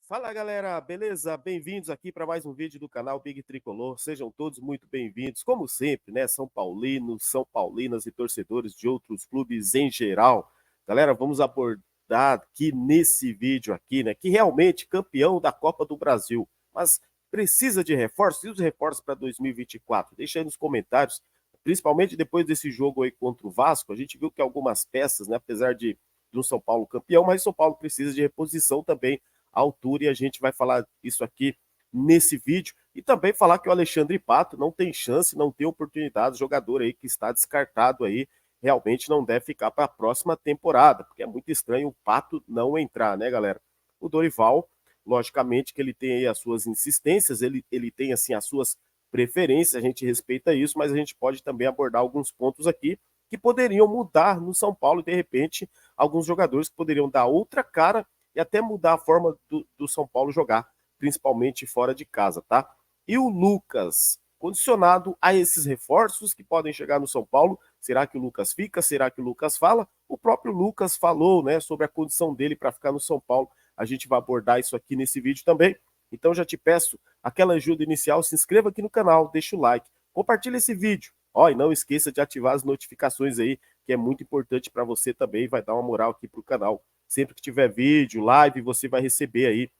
Fala galera, beleza? Bem-vindos aqui para mais um vídeo do canal Big Tricolor. Sejam todos muito bem-vindos. Como sempre, né? São paulinos, São Paulinas e torcedores de outros clubes em geral. Galera, vamos abordar aqui nesse vídeo aqui, né? Que realmente campeão da Copa do Brasil, mas precisa de reforços. E os reforços para 2024? Deixa aí nos comentários, principalmente depois desse jogo aí contra o Vasco. A gente viu que algumas peças, né? Apesar de um São Paulo campeão, mas São Paulo precisa de reposição também altura, e a gente vai falar isso aqui nesse vídeo e também falar que o Alexandre Pato não tem chance, não tem oportunidade, jogador aí que está descartado aí, realmente não deve ficar para a próxima temporada, porque é muito estranho o Pato não entrar, né, galera? O Dorival, logicamente que ele tem aí as suas insistências, ele tem assim as suas preferências, a gente respeita isso, mas a gente pode também abordar alguns pontos aqui que poderiam mudar no São Paulo e de repente alguns jogadores que poderiam dar outra cara e até mudar a forma do São Paulo jogar, principalmente fora de casa, tá? E o Lucas, condicionado a esses reforços que podem chegar no São Paulo, será que o Lucas fica? Será que o Lucas fala? O próprio Lucas falou, né, sobre a condição dele para ficar no São Paulo. A gente vai abordar isso aqui nesse vídeo também. Então já te peço aquela ajuda inicial, se inscreva aqui no canal, deixa o like, compartilha esse vídeo. Ó, e não esqueça de ativar as notificações aí, que é muito importante para você também, vai dar uma moral aqui pro canal. Sempre que tiver vídeo, live, você vai receber aí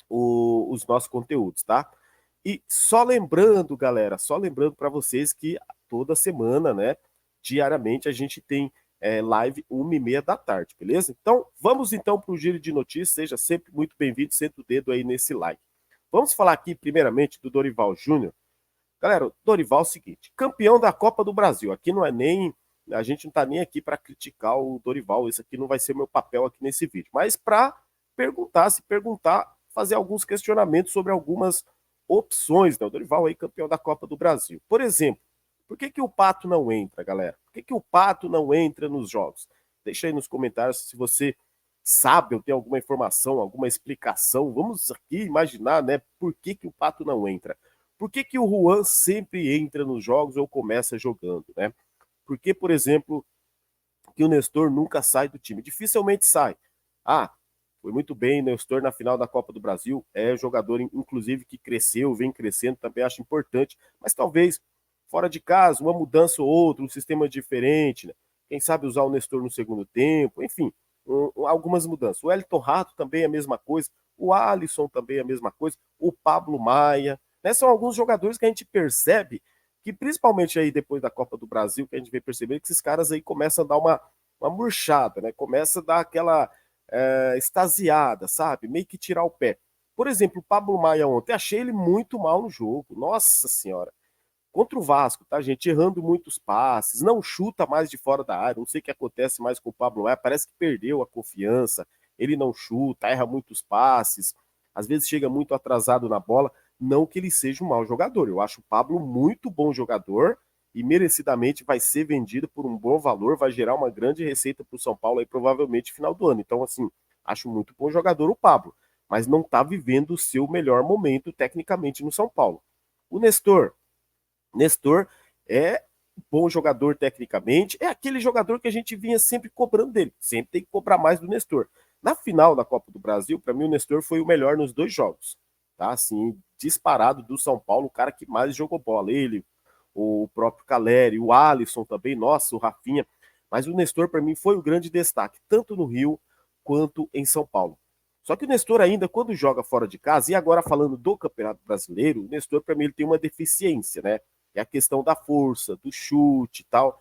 os nossos conteúdos, tá? E só lembrando, galera, só lembrando para vocês que toda semana, né, diariamente a gente tem live 1h30 da tarde, beleza? Então, vamos então para o giro de notícias, seja sempre muito bem-vindo, senta o dedo aí nesse like. Vamos falar aqui primeiramente do Dorival Júnior. Galera, o Dorival é o seguinte, campeão da Copa do Brasil, aqui não é nem, a gente não tá nem aqui para criticar o Dorival, isso aqui não vai ser meu papel aqui nesse vídeo, mas para perguntar, fazer alguns questionamentos sobre algumas opções, né? O Dorival aí campeão da Copa do Brasil. Por exemplo, por que o Pato não entra, galera? Por que o Pato não entra nos jogos? Deixa aí nos comentários se você sabe ou tem alguma informação, alguma explicação. Vamos aqui imaginar, né, por que o Pato não entra. Por que o Juan sempre entra nos jogos ou começa jogando, né? Por que, por exemplo, que o Nestor nunca sai do time? Dificilmente sai. Ah, foi muito bem, Nestor na final da Copa do Brasil, é jogador, inclusive, que cresceu, vem crescendo, também acho importante, mas talvez fora de casa, uma mudança ou outra, um sistema diferente, né? Quem sabe usar o Nestor no segundo tempo, enfim, algumas mudanças. O Elton Rato também é a mesma coisa, o Alisson também é a mesma coisa, o Pablo Maia, né? São alguns jogadores que a gente percebe que principalmente aí depois da Copa do Brasil, que a gente vem percebendo que esses caras aí começam a dar uma murchada, né? Começa a dar aquela extasiada, sabe? Meio que tirar o pé. Por exemplo, o Pablo Maia ontem, achei ele muito mal no jogo. Nossa senhora. Contra o Vasco, tá, gente? Errando muitos passes, não chuta mais de fora da área. Não sei o que acontece mais com o Pablo Maia, parece que perdeu a confiança. Ele não chuta, erra muitos passes, às vezes chega muito atrasado na bola. Não que ele seja um mau jogador. Eu acho o Pablo muito bom jogador e merecidamente vai ser vendido por um bom valor, vai gerar uma grande receita para o São Paulo aí provavelmente no final do ano. Então, assim, acho muito bom jogador o Pablo, mas não está vivendo o seu melhor momento tecnicamente no São Paulo. O Nestor é bom jogador tecnicamente, é aquele jogador que a gente vinha sempre cobrando dele, sempre tem que cobrar mais do Nestor. Na final da Copa do Brasil, para mim o Nestor foi o melhor nos dois jogos, tá? Assim, disparado do São Paulo, o cara que mais jogou bola, ele, o próprio Caleri, o Alisson também, nossa, o Rafinha, mas o Nestor para mim foi o grande destaque, tanto no Rio quanto em São Paulo. Só que o Nestor ainda, quando joga fora de casa, e agora falando do Campeonato Brasileiro, o Nestor para mim ele tem uma deficiência, né? É a questão da força, do chute e tal.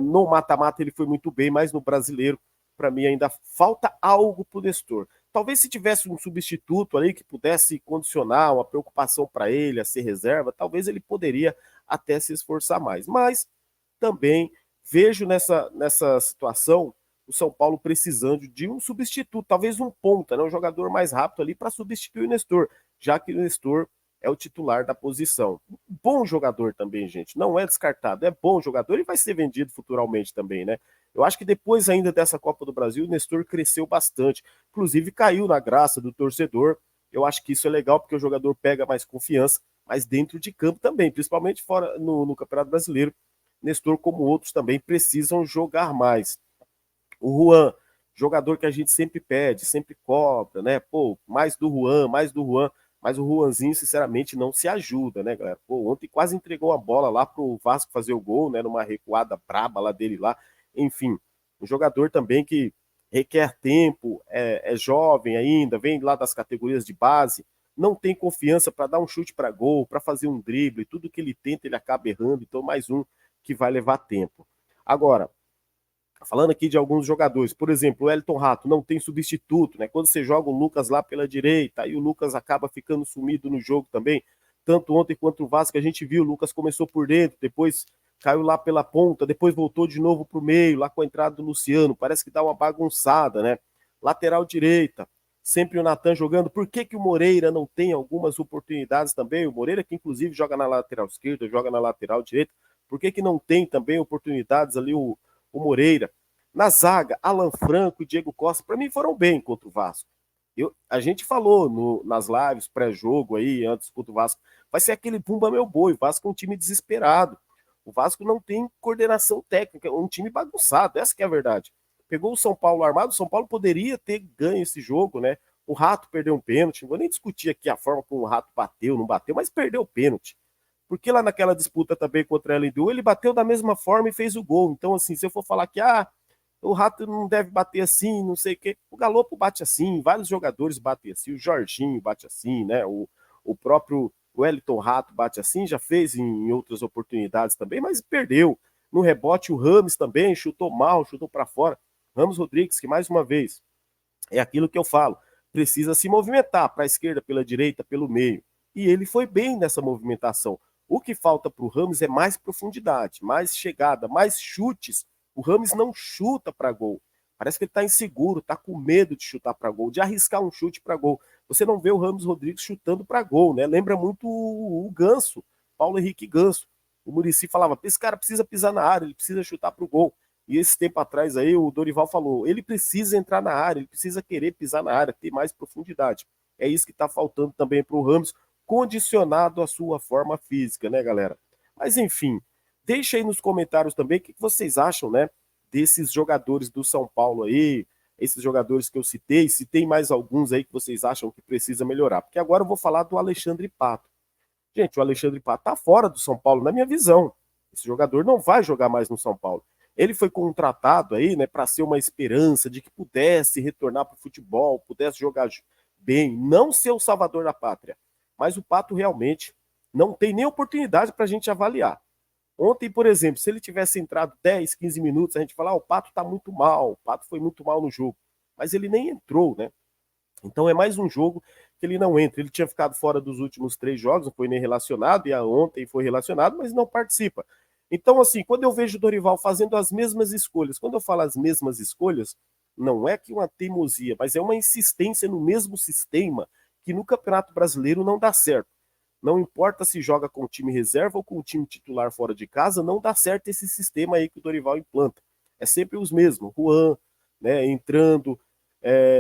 No mata-mata ele foi muito bem, mas no brasileiro, para mim, ainda falta algo pro Nestor. Talvez se tivesse um substituto ali que pudesse condicionar uma preocupação para ele a ser reserva, talvez ele poderia até se esforçar mais. Mas também vejo nessa situação o São Paulo precisando de um substituto, talvez um ponta, né, um jogador mais rápido ali para substituir o Nestor, já que o Nestor é o titular da posição. Bom jogador também, gente, não é descartado, é bom jogador e vai ser vendido futuramente também, né? Eu acho que depois ainda dessa Copa do Brasil, o Nestor cresceu bastante, inclusive caiu na graça do torcedor. Eu acho que isso é legal porque o jogador pega mais confiança, mas dentro de campo também, principalmente fora no Campeonato Brasileiro. Nestor, como outros também, precisam jogar mais. O Juan jogador que a gente sempre pede, sempre cobra, né? Pô, mais do Juan, mais do Juan. Mas o Juanzinho, sinceramente, não se ajuda, né, galera? Pô, ontem quase entregou a bola lá pro Vasco fazer o gol, né? Numa recuada braba lá dele lá. Enfim, um jogador também que requer tempo, é jovem ainda, vem lá das categorias de base, não tem confiança para dar um chute para gol, para fazer um drible, tudo que ele tenta ele acaba errando, então mais um que vai levar tempo. Agora, falando aqui de alguns jogadores, por exemplo, o Elton Rato não tem substituto, né? Quando você joga o Lucas lá pela direita, aí o Lucas acaba ficando sumido no jogo também. Tanto ontem quanto o Vasco a gente viu, o Lucas começou por dentro, depois caiu lá pela ponta, depois voltou de novo para o meio, lá com a entrada do Luciano. Parece que dá uma bagunçada, né? Lateral direita, sempre o Natan jogando. Por que, que o Moreira não tem algumas oportunidades também? O Moreira, que inclusive joga na lateral esquerda, joga na lateral direita. Por que, que não tem também oportunidades ali o Moreira? Na zaga, Alan Franco e Diego Costa, para mim foram bem contra o Vasco. A gente falou nas lives pré-jogo aí, antes contra o Vasco, vai ser aquele pumba meu boi, o Vasco é um time desesperado. O Vasco não tem coordenação técnica, é um time bagunçado, essa que é a verdade. Pegou o São Paulo armado, o São Paulo poderia ter ganho esse jogo, né? O Rato perdeu um pênalti, não vou nem discutir aqui a forma como o Rato bateu, não bateu, mas perdeu o pênalti. Porque lá naquela disputa também contra o LDU, ele bateu da mesma forma e fez o gol. Então, assim, se eu for falar que o Rato não deve bater assim, não sei o quê. O Galopo bate assim, vários jogadores batem assim, o Jorginho bate assim, né? O próprio Wellington Rato bate assim, já fez em outras oportunidades também, mas perdeu. No rebote, o Rames também chutou mal, chutou para fora. Ramos Rodrigues, que mais uma vez, é aquilo que eu falo, precisa se movimentar para a esquerda, pela direita, pelo meio. E ele foi bem nessa movimentação. O que falta para o Rames é mais profundidade, mais chegada, mais chutes. O Rames não chuta para gol. Parece que ele está inseguro, está com medo de chutar para gol, de arriscar um chute para gol. Você não vê o Ramos Rodrigues chutando para gol, né? Lembra muito o Ganso, Paulo Henrique Ganso. O Muricy falava: esse cara precisa pisar na área, ele precisa chutar para o gol. E esse tempo atrás aí o Dorival falou, ele precisa entrar na área, ele precisa querer pisar na área, ter mais profundidade. É isso que está faltando também para o Ramos, condicionado à sua forma física, né, galera? Mas enfim, deixa aí nos comentários também o que vocês acham, né, desses jogadores do São Paulo aí, esses jogadores que eu citei, se tem mais alguns aí que vocês acham que precisa melhorar. Porque agora eu vou falar do Alexandre Pato. Gente, o Alexandre Pato tá fora do São Paulo, na minha visão. Esse jogador não vai jogar mais no São Paulo. Ele foi contratado aí, né, para ser uma esperança de que pudesse retornar para o futebol, pudesse jogar bem, não ser o salvador da pátria. Mas o Pato realmente não tem nem oportunidade para a gente avaliar. Ontem, por exemplo, se ele tivesse entrado 10, 15 minutos, a gente fala, o Pato tá muito mal, o Pato foi muito mal no jogo. Mas ele nem entrou, né? Então é mais um jogo que ele não entra. Ele tinha ficado fora dos últimos 3 jogos, não foi nem relacionado, e ontem foi relacionado, mas não participa. Então, assim, quando eu vejo o Dorival fazendo as mesmas escolhas, quando eu falo as mesmas escolhas, não é que uma teimosia, mas é uma insistência no mesmo sistema que no Campeonato Brasileiro não dá certo. Não importa se joga com o time reserva ou com o time titular fora de casa, não dá certo esse sistema aí que o Dorival implanta. É sempre os mesmos, Juan, né, entrando,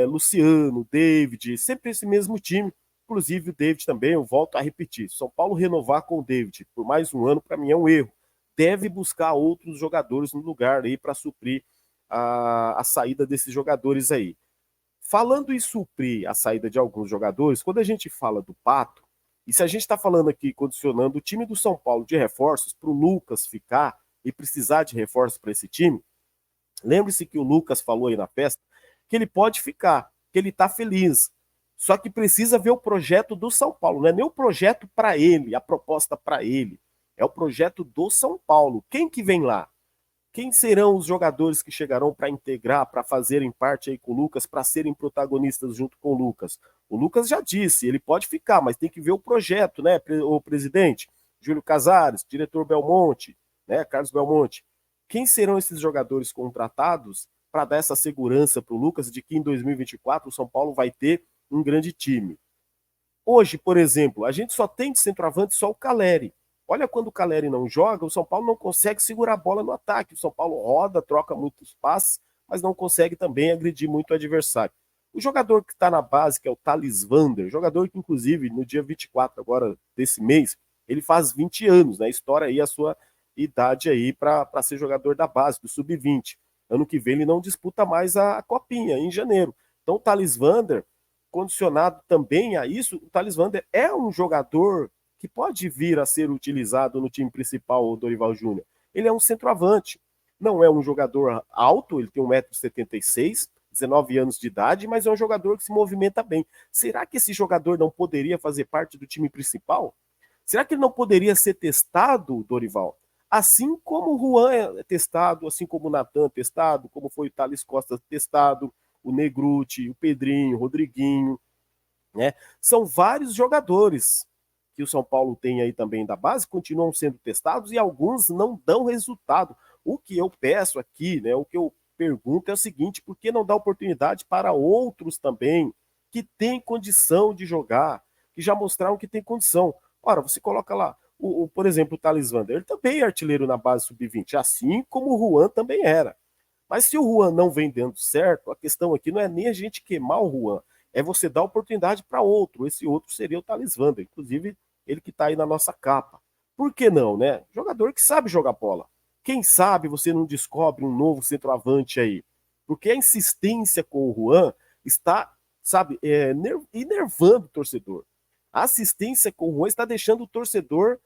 Luciano, David, sempre esse mesmo time. Inclusive o David também, eu volto a repetir. São Paulo renovar com o David por mais um ano, para mim é um erro. Deve buscar outros jogadores no lugar aí para suprir a saída desses jogadores aí. Falando em suprir a saída de alguns jogadores, quando a gente fala do Pato, e se a gente está falando aqui, condicionando o time do São Paulo de reforços para o Lucas ficar e precisar de reforços para esse time, lembre-se que o Lucas falou aí na festa que ele pode ficar, que ele está feliz. Só que precisa ver o projeto do São Paulo, não é nem o projeto para ele, a proposta para ele. É o projeto do São Paulo. Quem que vem lá? Quem serão os jogadores que chegarão para integrar, para fazerem parte aí com o Lucas, para serem protagonistas junto com o Lucas? O Lucas já disse, ele pode ficar, mas tem que ver o projeto, né, o presidente? Júlio Casares, diretor Belmonte, né, Carlos Belmonte. Quem serão esses jogadores contratados para dar essa segurança para o Lucas de que em 2024 o São Paulo vai ter um grande time? Hoje, por exemplo, a gente só tem de centroavante só o Caleri. Olha, quando o Caleri não joga, o São Paulo não consegue segurar a bola no ataque. O São Paulo roda, troca muitos passes, mas não consegue também agredir muito o adversário. O jogador que está na base, que é o Thales Vander, jogador que, inclusive, no dia 24 agora desse mês, ele faz 20 anos, né? Estoura aí a sua idade aí para ser jogador da base, do sub-20. Ano que vem ele não disputa mais a Copinha, em janeiro. Então o Thales Vander, condicionado também a isso, o Thales Vander é um jogador que pode vir a ser utilizado no time principal, o Dorival Júnior. Ele é um centroavante, não é um jogador alto, ele tem 1,76 m, 19 anos de idade, mas é um jogador que se movimenta bem. Será que esse jogador não poderia fazer parte do time principal? Será que ele não poderia ser testado, Dorival? Assim como o Juan é testado, assim como o Natan é testado, como foi o Thales Costa testado, o Negruti, o Pedrinho, o Rodriguinho, né? São vários jogadores que o São Paulo tem aí também da base, continuam sendo testados e alguns não dão resultado. O que eu peço aqui, né, o que eu pergunto é o seguinte, por que não dá oportunidade para outros também que têm condição de jogar, que já mostraram que tem condição? Ora, você coloca lá, por exemplo, o Thales Vander, ele também é artilheiro na base sub-20, assim como o Juan também era. Mas se o Juan não vem dando certo, a questão aqui não é nem a gente queimar o Juan, é você dar oportunidade para outro. Esse outro seria o Thales Vander, inclusive ele que está aí na nossa capa. Por que não, né? Jogador que sabe jogar bola. Quem sabe você não descobre um novo centroavante aí? Porque a insistência com o Juan está, sabe, enervando o torcedor. A assistência com o Juan está deixando o torcedor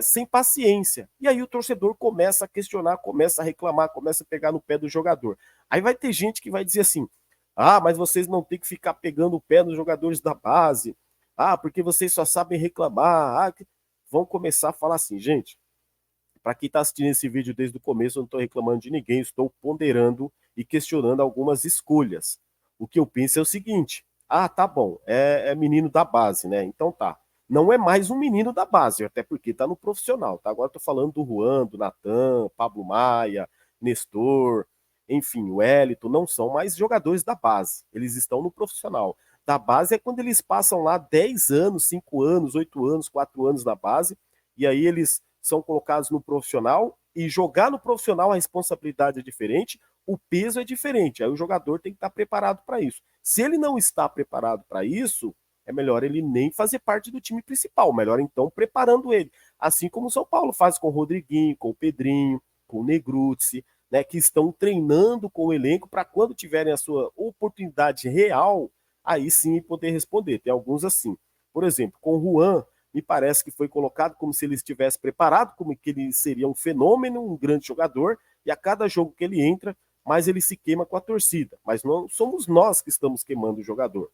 sem paciência. E aí o torcedor começa a questionar, começa a reclamar, começa a pegar no pé do jogador. Aí vai ter gente que vai dizer assim: ah, mas vocês não tem que ficar pegando o pé nos jogadores da base. Ah, porque vocês só sabem reclamar. Ah, vão começar a falar assim, gente. Para quem está assistindo esse vídeo desde o começo, eu não estou reclamando de ninguém, estou ponderando e questionando algumas escolhas. O que eu penso é o seguinte: ah, tá bom, é menino da base, né? Então tá. Não é mais um menino da base, até porque está no profissional, tá? Agora estou falando do Juan, do Natan, Pablo Maia, Nestor, enfim, o Wellington, não são mais jogadores da base, eles estão no profissional. Da base é quando eles passam lá 10 anos, 5 anos, 8 anos, 4 anos na base, e aí eles são colocados no profissional, e jogar no profissional a responsabilidade é diferente, o peso é diferente. Aí o jogador tem que estar preparado para isso. Se ele não está preparado para isso, é melhor ele nem fazer parte do time principal, melhor então preparando ele. Assim como o São Paulo faz com o Rodriguinho, com o Pedrinho, com o Negruti, né, que estão treinando com o elenco para quando tiverem a sua oportunidade real, aí sim poder responder. Tem alguns assim. Por exemplo, com o Juan, me parece que foi colocado como se ele estivesse preparado, como que ele seria um fenômeno, um grande jogador, e a cada jogo que ele entra, mais ele se queima com a torcida. Mas não somos nós que estamos queimando o jogador.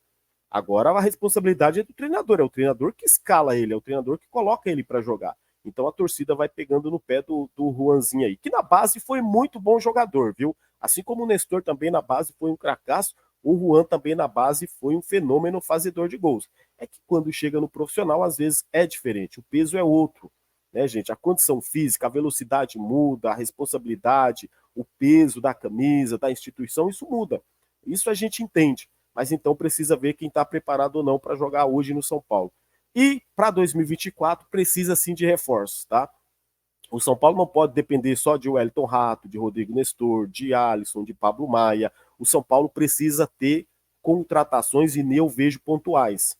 Agora a responsabilidade é do treinador, é o treinador que escala ele, é o treinador que coloca ele para jogar. Então a torcida vai pegando no pé do Juanzinho aí, que na base foi muito bom jogador, viu? Assim como o Nestor também na base foi um cracaço, o Juan também na base foi um fenômeno fazedor de gols. É que quando chega no profissional, às vezes é diferente, o peso é outro, né, gente? A condição física, a velocidade muda, a responsabilidade, o peso da camisa, da instituição, isso muda. Isso a gente entende, mas então precisa ver quem está preparado ou não para jogar hoje no São Paulo. E para 2024 precisa sim de reforços, tá? O São Paulo não pode depender só de Wellington Rato, de Rodrigo Nestor, de Alisson, de Pablo Maia. O São Paulo precisa ter contratações e eu vejo pontuais.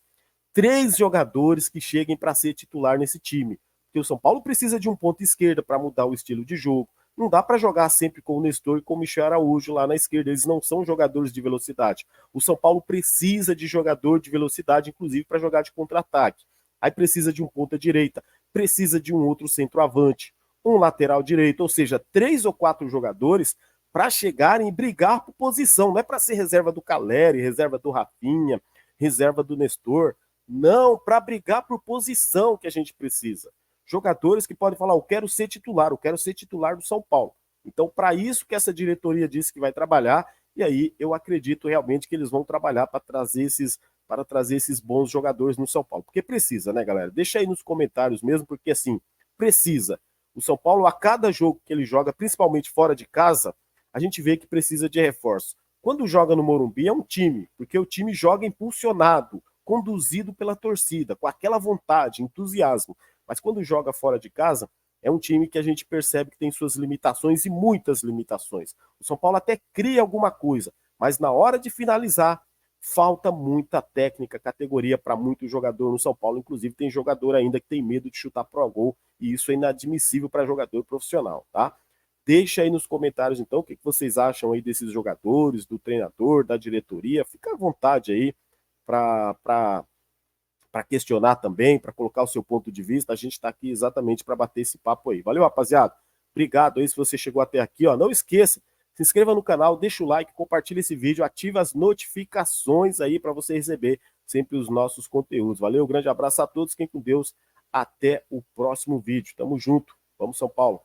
3 jogadores que cheguem para ser titular nesse time. Porque o São Paulo precisa de um ponto esquerda para mudar o estilo de jogo. Não dá para jogar sempre com o Nestor e com o Michel Araújo lá na esquerda. Eles não são jogadores de velocidade. O São Paulo precisa de jogador de velocidade, inclusive para jogar de contra-ataque. Aí precisa de um ponta direita, precisa de um outro centroavante, um lateral direito, ou seja, 3 ou 4 jogadores para chegarem e brigar por posição. Não é para ser reserva do Caleri, reserva do Rafinha, reserva do Nestor. Não, para brigar por posição que a gente precisa. Jogadores que podem falar, eu quero ser titular do São Paulo. Então, para isso que essa diretoria disse que vai trabalhar, e aí eu acredito realmente que eles vão trabalhar para trazer esses bons jogadores no São Paulo. Porque precisa, né, galera? Deixa aí nos comentários mesmo, porque assim, precisa. O São Paulo, a cada jogo que ele joga, principalmente fora de casa, a gente vê que precisa de reforço. Quando joga no Morumbi é um time, porque o time joga impulsionado, conduzido pela torcida, com aquela vontade, entusiasmo. Mas quando joga fora de casa, é um time que a gente percebe que tem suas limitações e muitas limitações. O São Paulo até cria alguma coisa, mas na hora de finalizar, falta muita técnica, categoria para muito jogador no São Paulo. Inclusive, tem jogador ainda que tem medo de chutar pro gol, e isso é inadmissível para jogador profissional, tá? Deixa aí nos comentários, então, o que vocês acham aí desses jogadores, do treinador, da diretoria. Fica à vontade aí para questionar também, para colocar o seu ponto de vista. A gente está aqui exatamente para bater esse papo aí. Valeu, rapaziada. Obrigado aí se você chegou até aqui. Ó. Não esqueça, se inscreva no canal, deixa o like, compartilha esse vídeo, ativa as notificações aí para você receber sempre os nossos conteúdos. Valeu, grande abraço a todos, fiquem com Deus. Até o próximo vídeo. Tamo junto. Vamos, São Paulo.